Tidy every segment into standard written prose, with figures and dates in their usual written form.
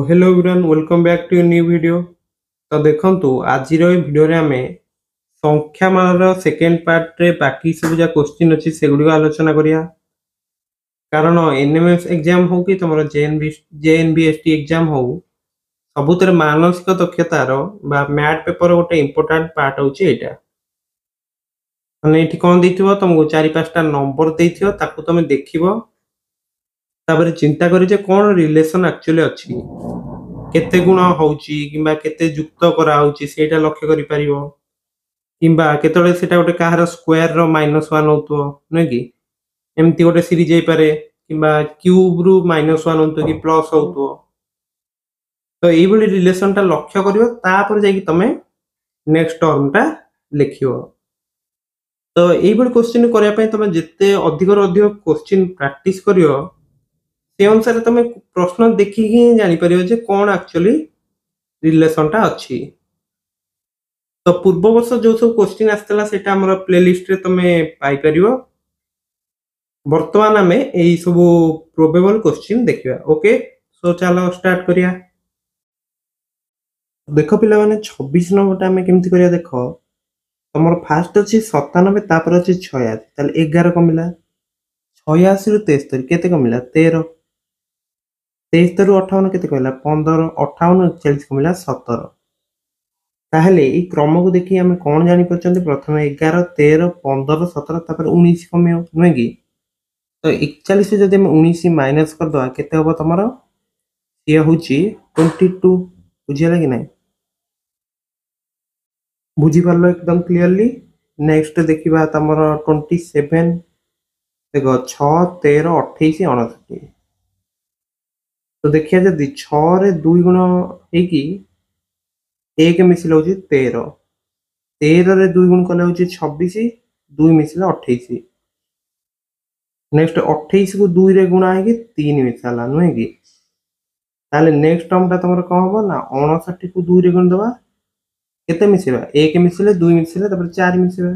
Hello everyone welcome back to new video. तो देखंतु आज वीडियो रे आमे संख्या मान सेकेंड पार्ट रे बाकी सब जा क्वेश्चन अछि सेगुडी आलोचना करिया। कारण एनएमएस एग्जाम हो कि तमरो जेएनबीएसटी एग्जाम हो सबुतर मानसिक दक्षतार बा मैथ पेपर गोटे इंपोर्टेंट पार्ट होची एटा। माने एठी कोन दैथिबो तुमको 4-5टा नंबर दैथिबो ताकू तमे देखिबो तापर चिंता करी जे कोन रिलेशन एक्चुअली अछि केते गुण होउची किंबा केते युक्त करा होउची सेटा लक्ष्य करि परिबो किंबा केतळे सेटा गोटे काहार स्क्वायर रो -1 होतो नै कि एमती गोटे सीरीज जाई पारे किंबा क्यूब रु -1 होतो कि प्लस होतो। तो एई बली रिलेशन टा लक्ष्य करिवो तापर जाई कि तमे नेक्स्ट टर्म टा लिखिवो। तो एई बली क्वेश्चन करिया पय तमे जत्ते अधिक रो अधिक क्वेश्चन प्रैक्टिस करियो से अनुसार तमे प्रश्न देखि ही जानि परियो जे कोन एक्चुअली रिलेशन टा अछि। तो पूर्व वर्ष जो सब क्वेश्चन आस्तला सेटा हमर प्लेलिस्ट रे तमे पाई परियो। वर्तमान आमे एई सब प्रोबेबल क्वेश्चन देखिबा। ओके सो चलो स्टार्ट करिया। देखो पिला माने 26 नंबर टा आमे केमति करिया देखो तमर फास्ट अछि 97 तापर अछि 86 ताले 11 कमिला 86 रु 73 केते कमिला 13 23 रु 58 केते कमिला 15 58 41 कमिला 17। ताहले ई क्रम को देखि हमें कोन जानि परचंती प्रथम 11 13 15 17 तापर 19 कमियो नै कि तो 41 जदि हम 19 माइनस कर दवा केते होबो तमरो ये होची 22 बुझियला कि नै बुझी पारलो एकदम क्लियरली। नेक्स्ट देखिबा तमरो 27 देखो 6 13 28 29 तो देखिया जदि 6 रे 2 गुण हे कि 1 मिसिल होची 13 13 रे 2 गुण कले होची 26 2 मिसिल 28 नेक्स्ट 28 को 2 रे गुणा है कि 3 मिसाला नुहे कि ताले नेक्स्ट टर्म ता तमरो कोन होबो ना 59 को 2 रे गुण दबा केते मिसिबा 1 मिसिले 2 मिसिले तापर 4 मिसिबा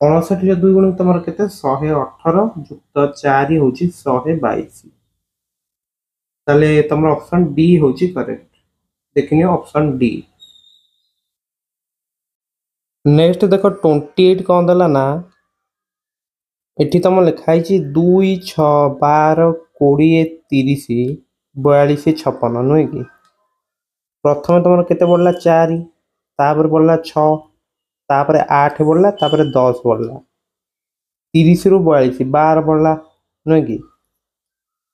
59 रे 2 गुण तमरो केते 118 जुक्त 4 होची 122 ताले तमरो ऑप्शन डी होची करेक्ट देखिनियो ऑप्शन डी। नेक्स्ट देखो 28 कोन दला ना एठी तम लिखाई छी 2 6 12 20 30 42 56 नुहे कि प्रथम तुम केते बढ़ला 4 तापर बढ़ला 6 तापर 8 बढ़ला तापर 10 बढ़ला 30 रु 42 12 बढ़ला नुहे कि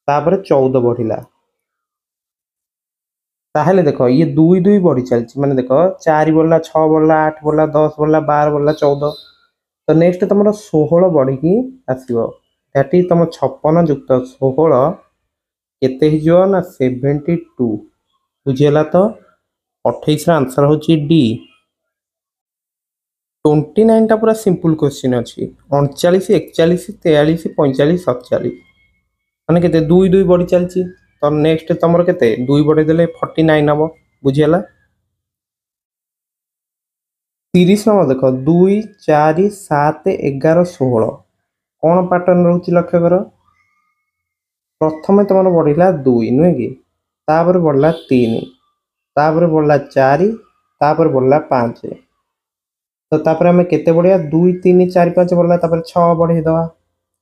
तापर 14 बढ़िला ताहले देखो ये 2 2 बढ़ी चलची माने देखो 4 बढ़ला 6 बढ़ला 8 बढ़ला 10 बढ़ला 12 बढ़ला 14 तो नेक्स्ट तुम 16 बढ़ी की आसीबो दैट इज तुम 56 जुक्त 16 केते हिजो ना 72 बुझियला तो 28 रा आंसर होची डी। 29 टा पूरा सिंपल क्वेश्चन अछि 39 41 43 45 47 माने केते 2 2 बढ़ी चलची तो नेक्स्ट तमरो केते 2 बढ़े देले 49 हबो बुझियला। 30 नंबर देखो 2 4 7 11 16 कोन पैटर्न रहउची लक्ष्य करो प्रथमे तमरो बढ़िला 2 नुहे कि तापर बढ़ला 3 तापर बढ़ला 4 तापर बढ़ला 5 तो तापर हमें केते बढ़िया 2 3 4 5 बढ़ला तापर 6 बढ़े दवा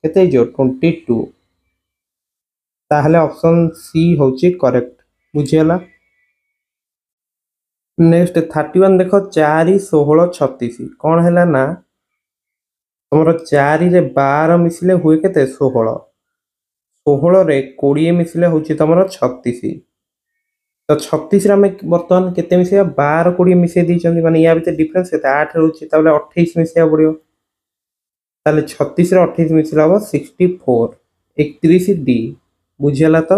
केते जो 22 ताहले ऑप्शन सी होची करेक्ट बुझियला। नेक्स्ट 31 देखो 4 16 36 कोन हैला ना तमरो 4 रे 12 मिसले हुए केते 16 16 रे 20 मिसले होची तमरो 36 तो 36 रे हमें वर्तमान केते मिसिया 12 20 मिसे दी चंदी माने या भीतर डिफरेंस केते 8 रहउची ताबले 28 मिसिया पड़ियो ताले 36 रे 28 मिसिला हो 64 31 डी बुझियला तो।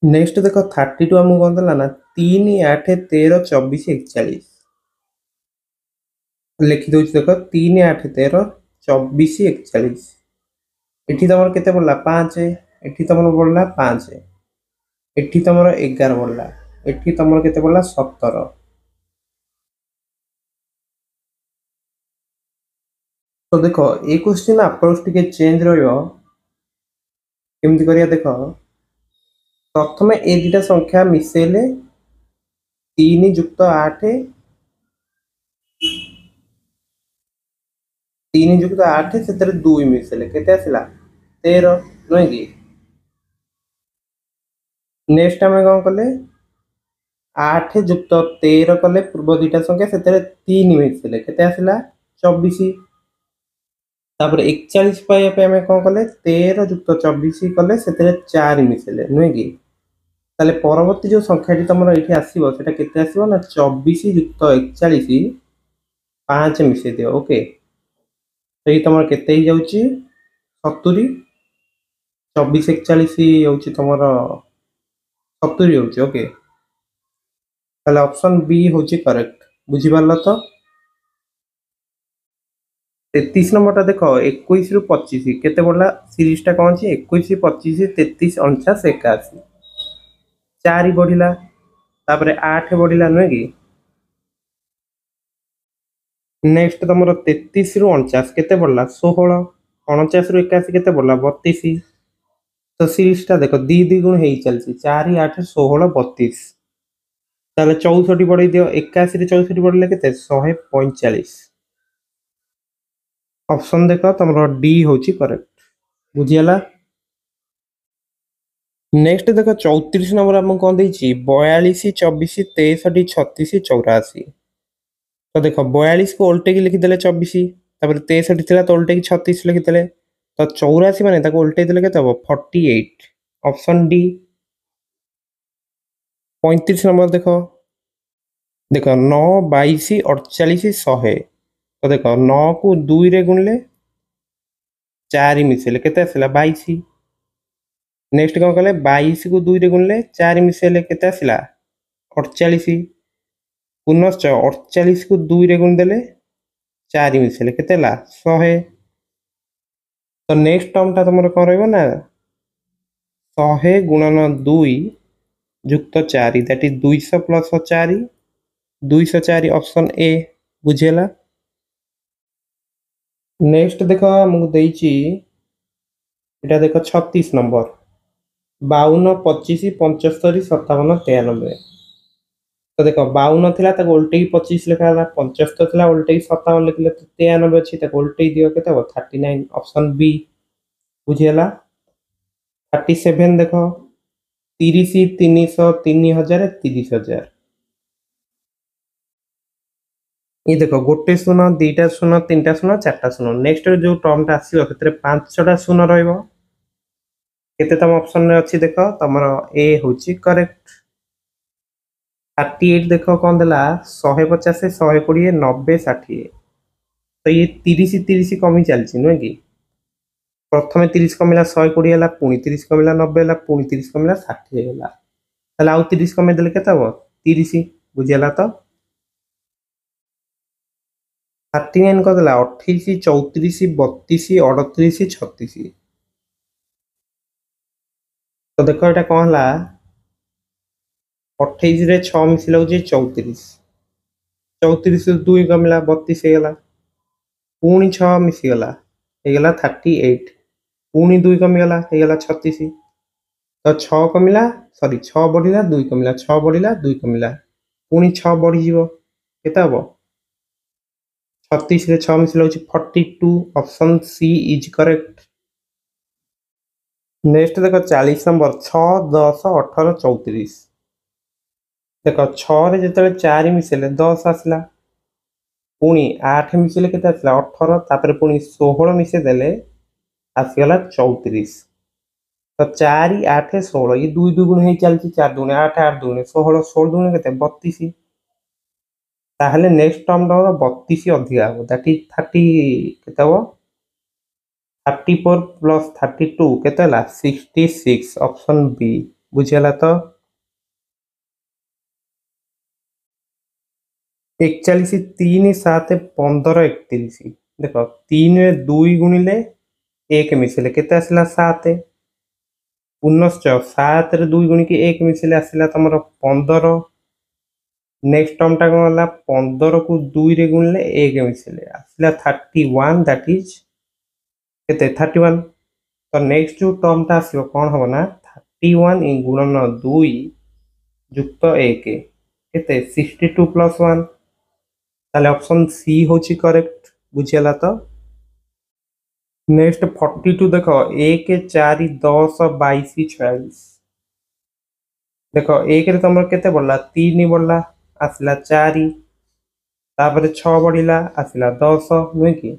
नेक्स्ट देखो 32 हमु कोन दला ना 3 8 13 24 41 लिखि दोछ देखो 3 8 13 24 41 एठी तमर केते पड़ला 5 एठी तमर पड़ला 5 एठी तमर 11 पड़ला एठी तमर केते पड़ला 17 तो देखो ए क्वेश्चन अप्रोच टिके चेंज रहियो केमती करिया देख प्रथम ए दुटा संख्या मिसेले 3 + 8 3 + 8 से 2 मिसेले केते आसिला 13 नुहे कि नेक्स्ट आम कौन कले 8 + 13 कले पूर्व दुटा संख्या से 3 मिसेले केते आसिला 24 तापर 41 पाइबा पे हमें कौन कले 13 + 24 कले से 4 मिसेले नुहे कि ताले परवर्ती जो संख्याटी तुम ये आसो से केते आसो ना 24 + 41 5 मिसे दियो ओके तो ये तुम केते ही जाउची 70 24 41 होउची तुमर 70 होउची ओके ताले ऑप्शन बी होउची करेक्ट बुझी पारला तो 33 नंबर टा देखो 21 रु 25 केते पड़ला सीरीज टा कौन छी 21 25 33 49 81 4 बढ़िला तापरे 8 बढ़िला नुहे कि नेक्स्ट तुम 33 रु 49 केते पड़ला 16 49 रु 81 केते पड़ला 32 तो सीरीज टा देखो दी दी गुण हेई चलची 4 8 16 32 ताले 64 बढ़ाई दियो 81 रे 64 बढ़ले केते 145 ऑप्शन देखो तुमरो डी होची करेक्ट बुझियला नेक्स्ट देखो 34 नंबर हम कौन देछि 42 24 63 36 84 तो देखो 42 को उल्टे की लिखिदेले 24 तापर 63 थिला तो उल्टे की 36 लिखिदेले तो 84 माने ताको उल्टे देले केते हबो 48 ऑप्शन डी 35 नंबर देखो देखो 9 22 48 100 तो देखो 9 को 2 रे गुणले 4 मिसेले केते आसिला 22 नेक्स्ट कौन कले 22 को 2 रे गुणले 4 मिसेले केते आसिला 48 पुनश्च 48 को 2 रे गुण देले 4 मिसेले केते ला 100 तो नेक्स्ट टर्म टा तुमर कौन रहइबो ना 100 गुणन 2 जुक्त 4 that is 200 plus 4 204 option A बुझेला नेक्स्ट देखो हमको देइची एटा देखो 36 नंबर 52 25 75 57 93 तो देखो 52 थिला ताको उल्टे 25 लिखा हला 75 थिला उल्टे 57 लिखले तो 93 अछि ताको उल्टे दियो केते हो 39 ऑप्शन बी बुझियला 37 देखो 30 300 3000 30000 ये देखो गोटे शून्य दीटा शून्य तीन टा शून्य चार टा शून्य नेक्स्ट जो टर्म टा आसीबो सेतरे 5 शून्य रहइबो केते तम ऑप्शन रे अछि देखो तमरो ए होची करेक्ट 38 देखो कौन देला 150 120 90 60 तो ये 30 30 कमी चलची नुहे कि प्रथम 30 कमिला 120 हला पुनी 30 कमिला 90 हला पुनी 30 कमिला 60 होला ताला आउ 30 कमे देले केते हो 30 बुझियला तो 39 कर देला 28 34 32 38 36 तो देखो एटा कौन हला 28 रे 6 मिसिला होची 34 34 से 2 कमिला 32 हेगला पुनी 6 मिसी गला हेगला 38 पुनी 2 कमिगला हेगला 36 तो 6 कमिला सॉरी 6 बढ़िला 2 कमिला 6 बढ़िला 2 कमिला पुनी 6 बढ़ी जीवो केता हबो 36 रे 6 मिसिला होची 42 option C is correct next देखो 40 नंबर 6 10 18 34 देखो 6 रे जेतले 4 मिसेले 10 आसला पुनी 8 मिसेले केते आसला 18 तापर पुनी 16 मिसे देले आसीगला 34 तो 4 8 16 ये 2 2 गुण हे चलची 4 2 8 8 2 16 16 2 केते 32 ताहले नेक्स्ट टर्म रो 32 अधिका हो दैट इज 30 केते हो 34 प्लस 32 केते ला 66 ऑप्शन बी बुझियला तो 41 3 7 15 31 देखो 3 रे 2 गुणिले 1 मिसेले केते आसला 7 पुनश्च 7 रे 2 गुणिके 1 मिसेले आसला तमरो 15 नेक्स्ट टर्म टा कोन हला 15 को 2 रे गुणले 1 मिसेले आसला 31 दैट इज केते 31 तो नेक्स्ट जो टर्मटा आसो कौन हम ना 31 गुणन 2 युक्त 1 केते 62 प्लस 1 ताले ऑप्शन सी होची करेक्ट बुझियला तो नेक्स्ट 42 देखो 1 4 10 22 46 देखो 1 रे तुम केते बढ़ला 3 बढ़ला आसला 4 तापर 6 बढ़िला आसला 10 नुहे कि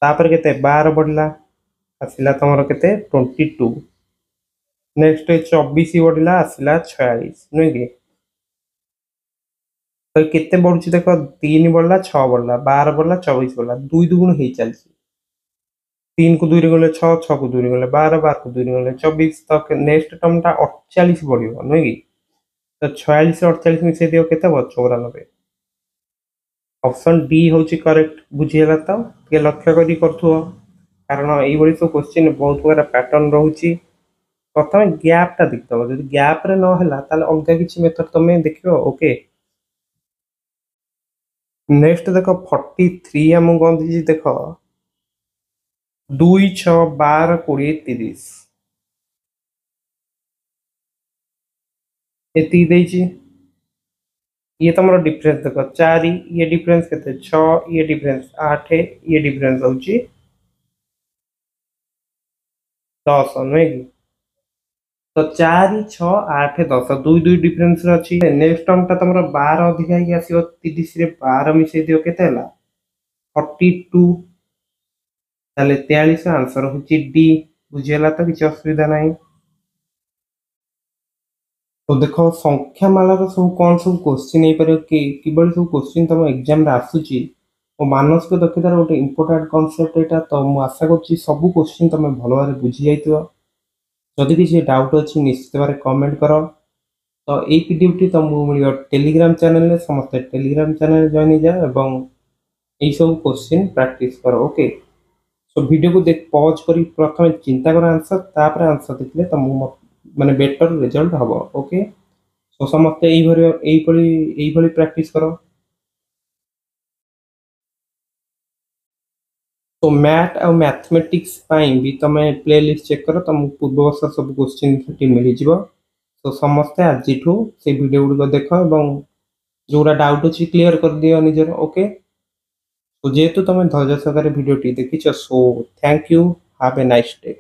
तापर केते 12 बढ़ला आसला तुम केते 22 नेक्स्ट 24 बढ़िला आसला 46 नुहे कि तो केते बढ़ुची देखो 3 बढ़ला 6 बढ़ला 12 बढ़ला 24 बढ़ला 2 दुगुण हो चलची 3 को 2 रे गले 6 6 को 2 रे गले 12 12 को 2 रे गले 24 तक नेक्स्ट टर्मटा 48 बढ़ियो नुहे कि तो 46 से 48 मिसे दियो केते 94 ऑप्शन डी होची करेक्ट बुझियला तो के लक्ष्य करी करथुओ कारण एई बडी सब क्वेश्चन बहुत प्रकार पैटर्न रहउची प्रथम गैप टा देखतो जदि गैप रे न होला ताले अलगा किछि मेथड तमे देखियो ओके नेक्स्ट देखो 43 हम गन दिजी देखो 2 6 12 20 30 एती देजी ये तुम डिफरेंस देख 4 ये डिफरेंस के 6 ये डिफरेंस 8 ये डिफरेंस हूँ 10 नुहे कि तो 4 6 8 10 2 2 डिफरेंस अच्छी नेक्स्ट टर्मटा तुम 12 अधिका आसो 30 रे 12 मिसे दियो केते 42 ताले 43 आंसर हूँ डी बुझीगला तो किसी असुविधा नहीं तो देखो संख्या मालार सब कौन सब क्वेश्चन हो पार कि सब क्वेश्चन तुम एग्जाम रे आसूची और मानसिक दक्षतार गोटे इंपोर्टाट कनसेप्ट यहाँ तो मुझे आशा कर सब क्वेश्चन तुम भल भाव बुझी जाइए जदि किसी डाउट अच्छी निश्चित भाव कमेंट कर तो ये पीडीएफ तुमको मिल टेलीग्राम चैनल समस्त टेलीग्राम चैनल जॉइन जाए यही सब क्वेश्चन प्रैक्टिस कर ओके सो वीडियो को देख पॉज कर प्रथम चिंता कर आंसर तापर आंसर देखले तुमको माने बेटर रिजल्ट हम ओके सो समस्ते यही प्रैक्टिस कर तो मैथ और मैथमेटिक्स भी तुम प्ले लिस्ट चेक कर तुमको पूर्व वर्ष सब क्वेश्चन मिल जाव तो समस्ते आज से वीडियो गुड़िक देख जोड़ा डाउट अच्छी क्लीयर कर दियो निजर ओके तो जेहेतु तुम धैर्य सहकारे वीडियो देखी so thank you have a nice day.